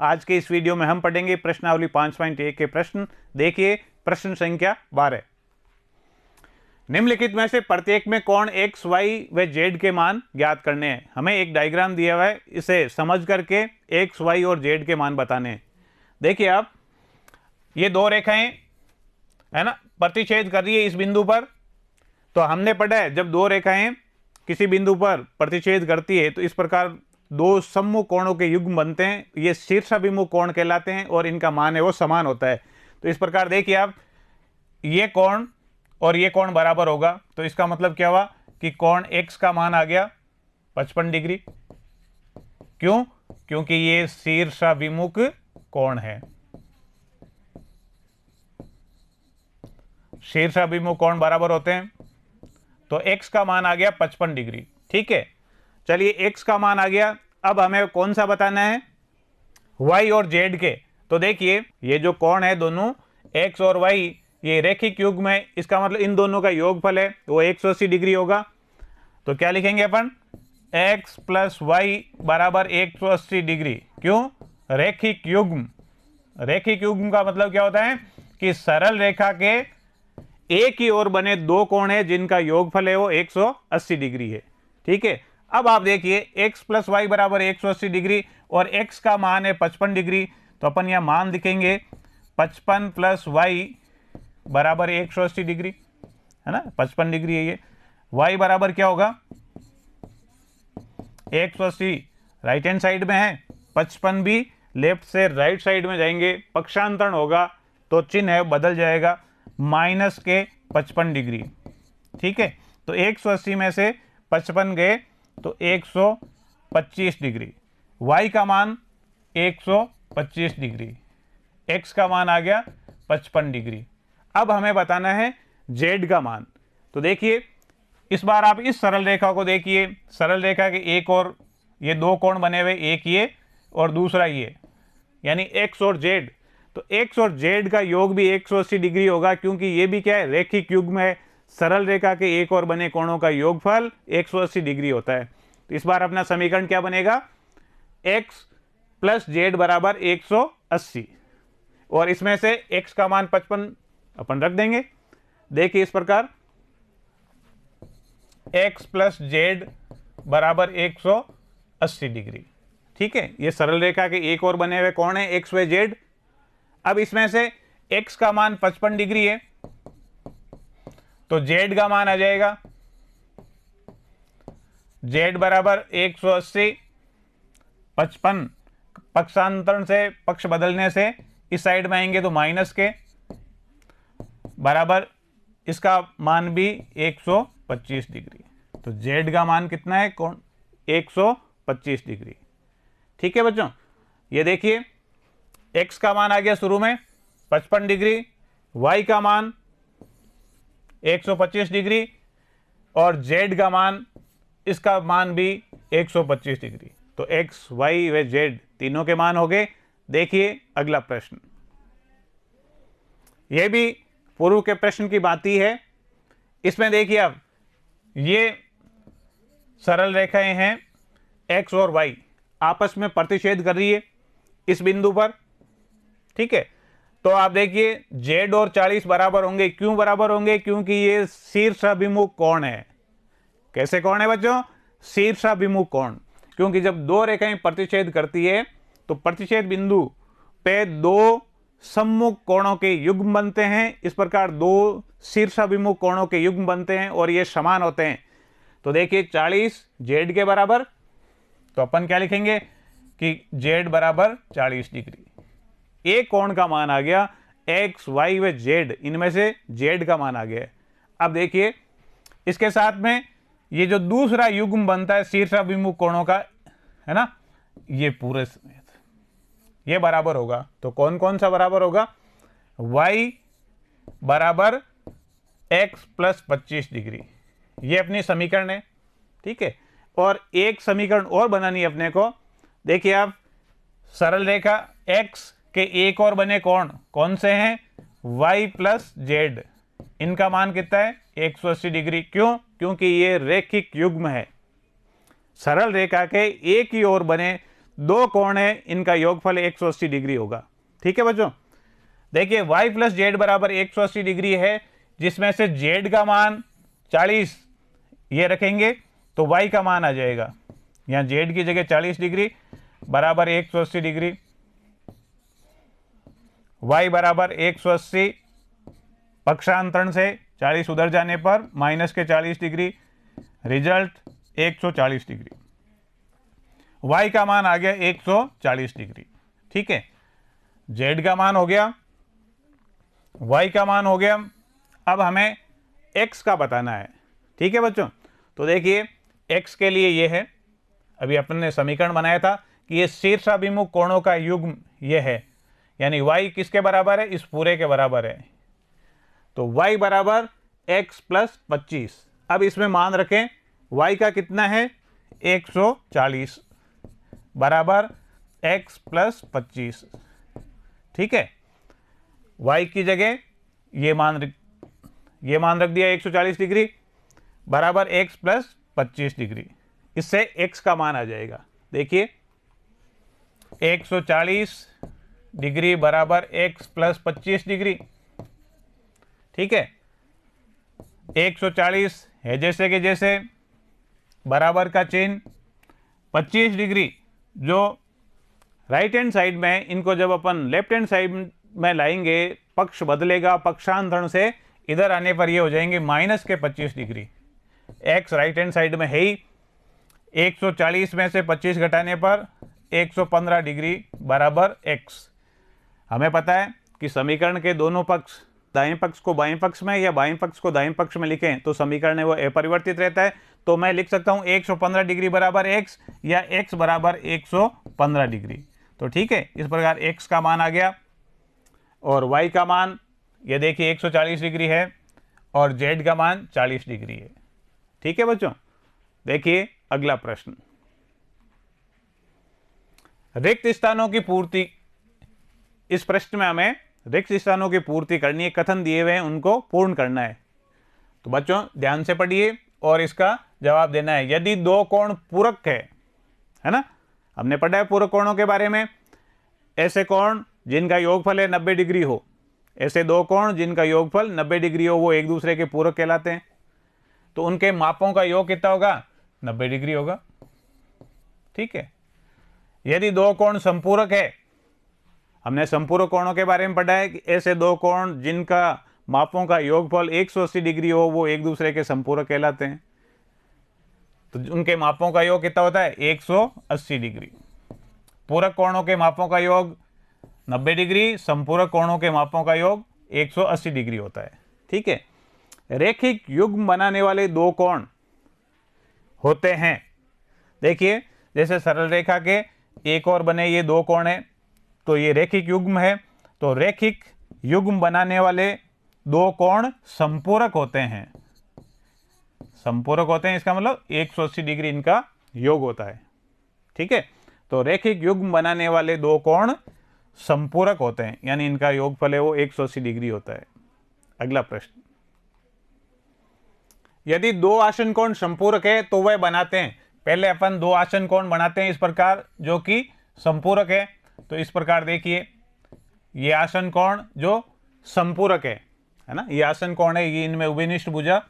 आज के इस वीडियो में हम पढ़ेंगे प्रश्नावली 5.1 के प्रश्न। देखिए प्रश्न संख्या 12। निम्नलिखित में से प्रत्येक में कोण एक्स, वाई व जेड के मान ज्ञात करने हैं। हमें एक डायग्राम दिया हुआ है, इसे समझ करके एक्स, वाई और जेड के मान बताने हैं। देखिए आप, ये दो रेखाएं है ना, प्रतिच्छेद कर रही है इस बिंदु पर। तो हमने पढ़ा है जब दो रेखाएं किसी बिंदु पर प्रतिच्छेद करती है तो इस प्रकार दो सम्मुख कोणों के युग्म बनते हैं, ये शीर्षाभिमुख कोण कहलाते हैं और इनका मान है वो समान होता है। तो इस प्रकार देखिए आप, ये कोण और ये कोण बराबर होगा, तो इसका मतलब क्या हुआ कि कोण x का मान आ गया 55 डिग्री। क्यों? क्योंकि ये शीर्षाभिमुख कोण है। शीर्षाभिमुख कोण बराबर होते हैं, तो x का मान आ गया 55 डिग्री। ठीक है, चलिए x का मान आ गया। अब हमें कौन सा बताना है? y और z के। तो देखिए ये जो कोण है दोनों x और y, ये रैखिक युग्म है, इसका मतलब इन दोनों का योगफल है वो 180 डिग्री होगा। तो क्या लिखेंगे अपन? x प्लस वाई बराबर 180 डिग्री। क्यों? रैखिक युग्म। रैखिक युग्म का मतलब क्या होता है कि सरल रेखा के एक ही ओर बने दो कोण है जिनका योगफल है वो 180 डिग्री है। ठीक है, अब आप देखिए x प्लस वाई बराबर 180 डिग्री और x का मान है 55 डिग्री। तो अपन यह मान लिखेंगे 55 प्लस वाई बराबर 180 डिग्री, है ना, 55 डिग्री है ये। y बराबर क्या होगा? 180 राइट हैंड साइड में है, 55 भी लेफ्ट से राइट साइड में जाएंगे, पक्षांतरण होगा तो चिन्ह है बदल जाएगा, माइनस के 55 डिग्री। ठीक है, तो 180 में से 55 गए तो 125 डिग्री। y का मान 125 डिग्री, x का मान आ गया 55 डिग्री। अब हमें बताना है z का मान। तो देखिए इस बार आप इस सरल रेखा को देखिए, सरल रेखा के एक और ये दो कोण बने हुए, एक ये और दूसरा ये, यानी x और z। तो x और z का योग भी 180 डिग्री होगा, क्योंकि ये भी क्या है? रैखिक युग्म है। सरल रेखा के एक और बने कोणों का योगफल 180 डिग्री होता है। तो इस बार अपना समीकरण क्या बनेगा? x प्लस z बराबर 180 और इसमें से x का मान 55 अपन रख देंगे। देखिए इस प्रकार x प्लस z बराबर 180 डिग्री। ठीक है, ये सरल रेखा के एक और बने हुए कोण है x व z। अब इसमें से x का मान 55 डिग्री है तो z का मान आ जाएगा z बराबर 180, 55 पक्षांतरण से, पक्ष बदलने से इस साइड में आएंगे तो माइनस के बराबर इसका मान भी 125 डिग्री। तो z का मान कितना है? कौन? 125 डिग्री। ठीक है बच्चों, ये देखिए x का मान आ गया शुरू में 55 डिग्री, y का मान 125 डिग्री और z का मान, इसका मान भी 125 डिग्री। तो x, y व z तीनों के मान हो गए। देखिए अगला प्रश्न, यह भी पूर्व के प्रश्न की बात ही है। इसमें देखिए अब ये सरल रेखाएं हैं x और y, आपस में प्रतिच्छेद कर रही है इस बिंदु पर। ठीक है, तो आप देखिए z और 40 बराबर होंगे। क्यों बराबर होंगे? क्योंकि ये शीर्षाभिमुख कोण है। कैसे कोण है बच्चों? शीर्षाभिमुख कोण। क्योंकि जब दो रेखाएं प्रतिच्छेद करती है तो प्रतिच्छेद बिंदु पे दो सम्मुख कोणों के युग्म बनते हैं। इस प्रकार दो शीर्षाभिमुख कोणों के युग्म बनते हैं और ये समान होते हैं। तो देखिए 40 z के बराबर, तो अपन क्या लिखेंगे कि z बराबर 40 डिग्री। एक कोण का मान आ गया x, y व z, इनमें से z का मान आ गया। अब देखिए इसके साथ में ये जो दूसरा युग्म बनता है शीर्षाभिमुख कोणों का, है ना, ये पूरे समेत ये बराबर होगा। तो कौन कौन सा बराबर होगा? y बराबर x प्लस 25 डिग्री, ये अपनी समीकरण है। ठीक है, और एक समीकरण और बनानी है अपने को। देखिए आप, सरल रेखा x के एक और बने कोण कौन से हैं? y प्लस z, इनका मान कितना है? 180 डिग्री। क्यों? क्योंकि ये रैखिक युग्म है। सरल रेखा के एक ही ओर बने दो कोण है, इनका योगफल 180 डिग्री होगा। ठीक है बच्चों, देखिए y प्लस जेड बराबर 180 डिग्री है, जिसमें से z का मान 40 ये रखेंगे तो y का मान आ जाएगा, यहाँ z की जगह 40 डिग्री बराबर 180 डिग्री, y बराबर 180 पक्षांतरण से 40 उधर जाने पर माइनस के 40 डिग्री, रिजल्ट 140 डिग्री। y का मान आ गया 140 डिग्री। ठीक है, z का मान हो गया, y का मान हो गया, अब हमें x का बताना है। ठीक है बच्चों, तो देखिए x के लिए ये है, अभी अपन ने समीकरण बनाया था कि ये शीर्षाभिमुख कोणों का युग्म ये है, यानी y किसके बराबर है, इस पूरे के बराबर है, तो y बराबर x प्लस 25। अब इसमें मान रखें y का कितना है 140 बराबर x प्लस 25। ठीक है, y की जगह ये मान रख दिया 140 डिग्री बराबर x प्लस 25 डिग्री, इससे x का मान आ जाएगा। देखिए 140 डिग्री बराबर x प्लस 25 डिग्री। ठीक है, 140 है जैसे कि जैसे, बराबर का चिन्ह, 25 डिग्री जो राइट हैंड साइड में, इनको जब अपन लेफ्ट हैंड साइड में लाएंगे पक्ष बदलेगा, पक्षांतरण से इधर आने पर ये हो जाएंगे माइनस के 25 degree. x right hand side में है ही, 140 में से 25 घटाने पर 115 डिग्री बराबर x। हमें पता है कि समीकरण के दोनों पक्ष, दाएं पक्ष को बाएं पक्ष में या बाएं पक्ष को दाएं पक्ष में लिखें तो समीकरण है वो अपरिवर्तित रहता है, तो मैं लिख सकता हूं 115 डिग्री बराबर x या x बराबर 115 डिग्री। तो ठीक है, इस प्रकार x का मान आ गया और y का मान ये देखिए 140 डिग्री है और z का मान 40 डिग्री है। ठीक है बच्चों, देखिए अगला प्रश्न, रिक्त स्थानों की पूर्ति। इस प्रश्न में हमें रिक्त स्थानों की पूर्ति करनी है, कथन दिए हुए हैं उनको पूर्ण करना है। तो बच्चों ध्यान से पढ़िए और इसका जवाब देना है। यदि दो कोण पूरक है ना, हमने पढ़ा है पूरक कोणों के बारे में, ऐसे कोण जिनका योगफल है 90 डिग्री हो, ऐसे दो कोण जिनका योगफल 90 डिग्री हो वो एक दूसरे के पूरक कहलाते हैं। तो उनके मापों का योग कितना होगा, 90 डिग्री होगा। ठीक है, यदि दो कोण संपूरक है, हमने संपूरक कोणों के बारे में पढ़ा है कि ऐसे दो कोण जिनका मापों का योगफल 180 डिग्री हो वो एक दूसरे के संपूरक कहलाते हैं। तो उनके मापों का योग कितना होता है, 180 डिग्री। पूरक कोणों के मापों का योग 90 डिग्री, संपूरक कोणों के मापों का योग 180 डिग्री होता है। ठीक है, रैखिक युग्म बनाने वाले दो कोण होते हैं। देखिए जैसे सरल रेखा के एक और बने ये दो कोण है, तो ये रैखिक युग्म है। तो रैखिक युग्म बनाने वाले दो कोण संपूरक होते हैं। संपूरक होते हैं इसका मतलब 180 डिग्री इनका योग होता है। ठीक है, तो रैखिक युग्म बनाने वाले दो कोण संपूरक होते हैं, यानी इनका योगफल है वो 180 डिग्री होता है। अगला प्रश्न, यदि दो आसन कोण संपूरक है तो वह बनाते हैं। पहले अपन दो आसन कोण बनाते हैं इस प्रकार जो कि संपूरक है। तो इस प्रकार देखिए ये आसन कोण जो संपूरक है ना, ये आसन कोण है, ये इनमें उभयनिष्ठ भुजा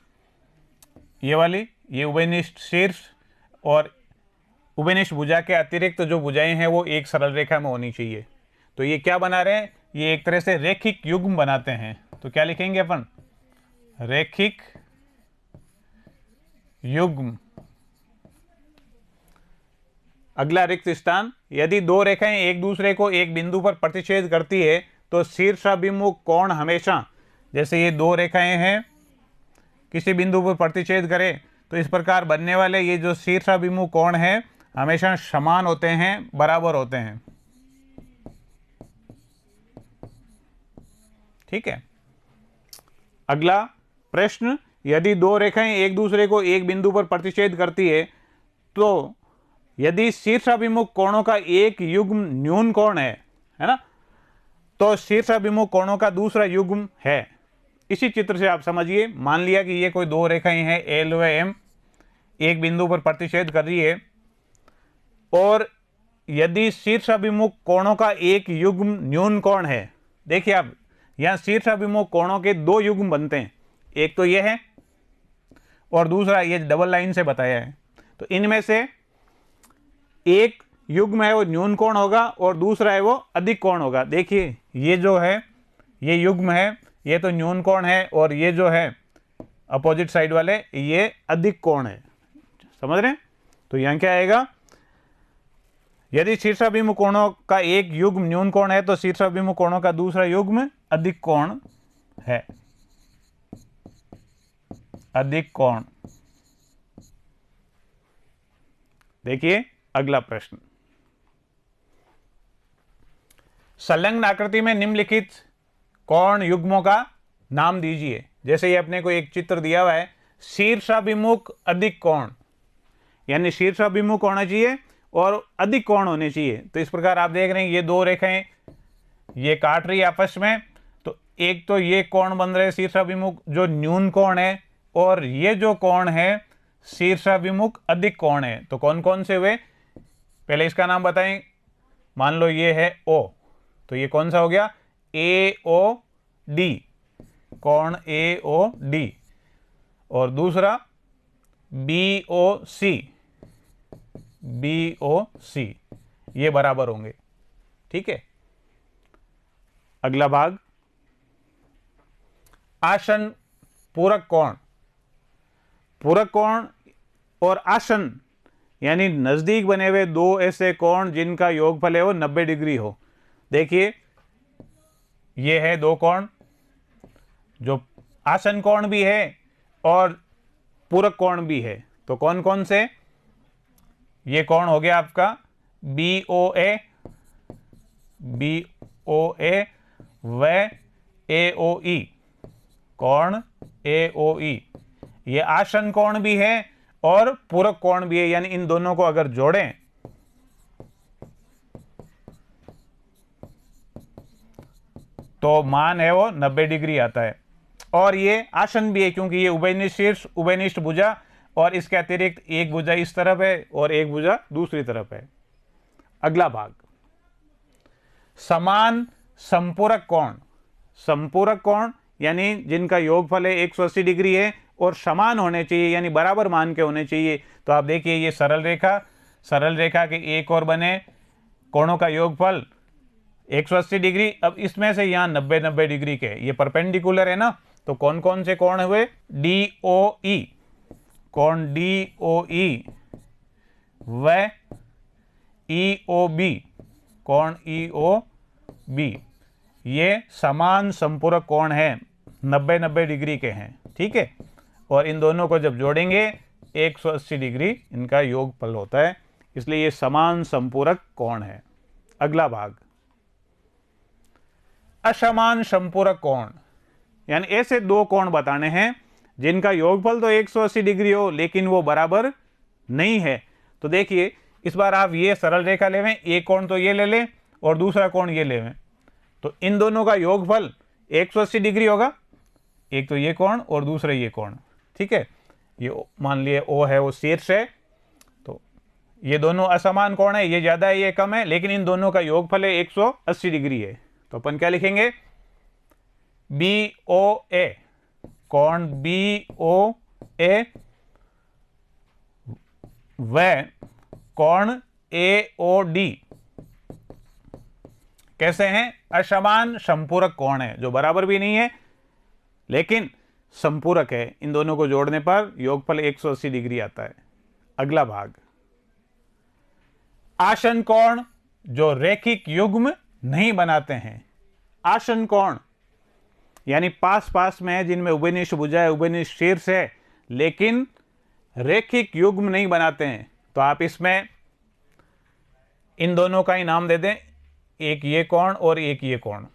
ये वाली, ये उभयनिष्ठ शीर्ष, और उभयनिष्ठ भुजा के अतिरिक्त जो भुजाएं हैं वो एक सरल रेखा में होनी चाहिए। तो ये क्या बना रहे हैं, ये एक तरह से रैखिक युग्म बनाते हैं। तो क्या लिखेंगे अपन, रैखिक युग्म। अगला रिक्त स्थान, यदि दो रेखाएं एक दूसरे को एक बिंदु पर प्रतिच्छेद करती है तो शीर्षाभिमुख कोण हमेशा, जैसे ये दो रेखाएं हैं किसी बिंदु पर प्रतिच्छेद करें तो इस प्रकार बनने वाले ये जो शीर्षाभिमुख कोण है हमेशा समान होते हैं, बराबर होते हैं। ठीक है, अगला प्रश्न, यदि दो रेखाएं एक दूसरे को एक बिंदु पर प्रतिच्छेद करती है तो यदि शीर्षाभिमुख कोणों का एक युग्म न्यून कोण है ना, तो शीर्षाभिमुख कोणों का दूसरा युग्म है। इसी चित्र से आप समझिए, मान लिया कि ये कोई दो रेखाएं हैं L व M, एक बिंदु पर प्रतिच्छेद कर रही है और यदि शीर्ष अभिमुख कोणों का एक युग्म न्यून कोण है, देखिए आप यहाँ शीर्ष अभिमुख कोणों के दो युग्म बनते हैं, एक तो ये है और दूसरा ये डबल लाइन से बताया है। तो इनमें से एक युग्म है वो न्यून कोण होगा और दूसरा है वो अधिक कोण होगा। देखिए ये जो है ये युग्म है, ये तो न्यून कोण है और ये जो है अपोजिट साइड वाले ये अधिक कोण है। समझ रहे हैं? तो यहाँ क्या आएगा, यदि शीर्षाभिमुख कोणों का एक युग्म न्यून कोण है तो शीर्षाभिमुख कोणों का दूसरा युग्म अधिक कोण है। अधिक कोण। देखिए अगला प्रश्न, संलग्न आकृति में निम्नलिखित कोण युग्मों का नाम दीजिए। जैसे ये अपने को एक चित्र दिया हुआ है, शीर्षाभिमुख अधिक कोण, यानी शीर्षाभिमुख होना चाहिए और अधिक कोण होने चाहिए। तो इस प्रकार आप देख रहे हैं ये दो रेखाएं ये काट रही है आपस में, तो एक तो ये कोण बन रहे शीर्षाभिमुख जो न्यून कोण है और ये जो कोण है शीर्षाभिमुख अधिक कोण है। तो कौन कौन से हुए, पहले इसका नाम बताएं। मान लो ये है O, तो ये कौन सा हो गया, AOD, कोण AOD। और दूसरा BOC, BOC, ये बराबर होंगे। ठीक है। अगला भाग, आसन पूरक कोण। पूरक कोण और आसन यानी नजदीक बने हुए दो ऐसे कोण जिनका योगफल है वो 90 डिग्री हो। देखिए ये है दो कोण जो आसन कोण भी है और पूरक कोण भी है। तो कौन कौन से, ये कोण हो गया आपका BOA, BOA व AOE, कोण AOE। ये आसन कोण भी है और पूरक कोण भी है, यानी इन दोनों को अगर जोड़ें तो मान है वो 90 डिग्री आता है। और ये आसन भी है क्योंकि ये उभयनिष्ठ शीर्ष उभयनिष्ठ भुजा और इसके अतिरिक्त एक भुजा इस तरफ है और एक भुजा दूसरी तरफ है। अगला भाग, समान संपूरक कोण। संपूरक कोण यानी जिनका योगफल है 180 डिग्री है और समान होने चाहिए यानी बराबर मान के होने चाहिए। तो आप देखिए ये सरल रेखा के एक और बने कोणों का योगफल 180 डिग्री। अब इसमें से यहाँ 90 डिग्री के ये परपेंडिकुलर है ना, तो कौन कौन से कोण हुए, DOE, कोण DOE व EOB, कोण EOB, ये समान संपूरक कोण है, 90 डिग्री के हैं। ठीक है। और इन दोनों को जब जोड़ेंगे 180 डिग्री इनका योगफल होता है, इसलिए ये समान संपूरक कोण है। अगला भाग, असमान संपूरक कोण, यानी ऐसे दो कोण बताने हैं जिनका योगफल तो 180 डिग्री हो लेकिन वो बराबर नहीं है। तो देखिए इस बार आप ये सरल रेखा ले लें, एक कोण तो ये ले लें और दूसरा कोण ये ले लें, तो इन दोनों का योगफल 180 डिग्री होगा। एक तो ये कोण और दूसरा ये कोण। ठीक है। ये मान लिए O है वो शीर्ष है, तो ये दोनों असमान कोण है, ये ज़्यादा है ये कम है, लेकिन इन दोनों का योगफल है 180 डिग्री है। तो अपन क्या लिखेंगे, BOA, कोण BOA व कोण AOD कैसे हैं, असमान संपूरक कोण है, जो बराबर भी नहीं है लेकिन संपूरक है। इन दोनों को जोड़ने पर योगफल 180 डिग्री आता है। अगला भाग, आसन कोण जो रेखिक युग्म नहीं बनाते हैं। आसन कोण यानी पास पास में है, जिनमें उभयनिष्ठ भुजा है, उभयनिष्ठ शीर्ष है, लेकिन रेखिक युग्म नहीं बनाते हैं। तो आप इसमें इन दोनों का ही नाम दे दें, एक ये कोण और एक ये कोण।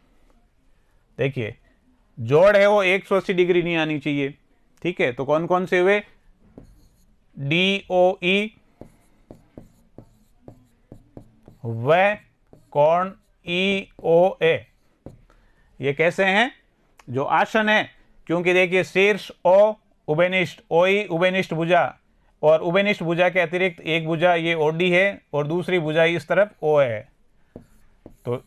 देखिए जोड़ है वो 180 डिग्री नहीं आनी चाहिए। ठीक है। तो कौन कौन से हुए, DOE व कोण EOA। ये कैसे हैं, जो आसन है, क्योंकि देखिए शीर्ष O उभयनिष्ठ, OE उभयनिष्ठ भुजा और उभयनिष्ठ भुजा के अतिरिक्त एक भुजा ये OD है और दूसरी भुजा इस तरफ O है। तो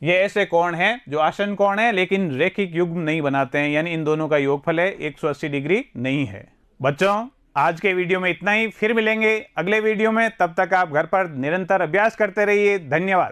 ये ऐसे कोण हैं जो आसन कोण है लेकिन रैखिक युग्म नहीं बनाते हैं, यानी इन दोनों का योगफल है 180 डिग्री नहीं है। बच्चों, आज के वीडियो में इतना ही, फिर मिलेंगे अगले वीडियो में। तब तक आप घर पर निरंतर अभ्यास करते रहिए। धन्यवाद।